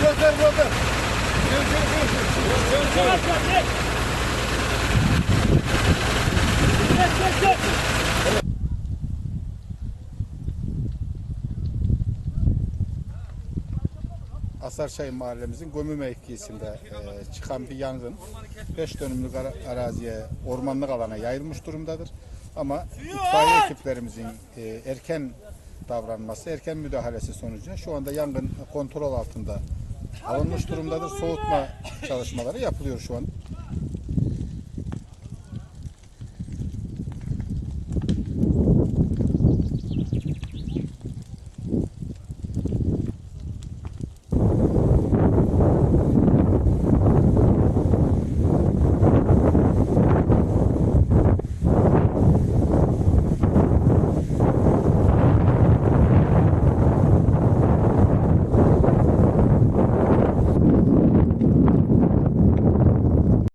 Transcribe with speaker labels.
Speaker 1: Gönder. Asarçay mahallemizin Gömü mevkisinde çıkan bir yangın 5 dönümlük araziye, ormanlık alana yayılmış durumdadır. Ama itfaiye ekiplerimizin erken davranması, erken müdahalesi sonucu şu anda yangın kontrol altında alınmış durumdadır. Soğutma çalışmaları yapılıyor şu an.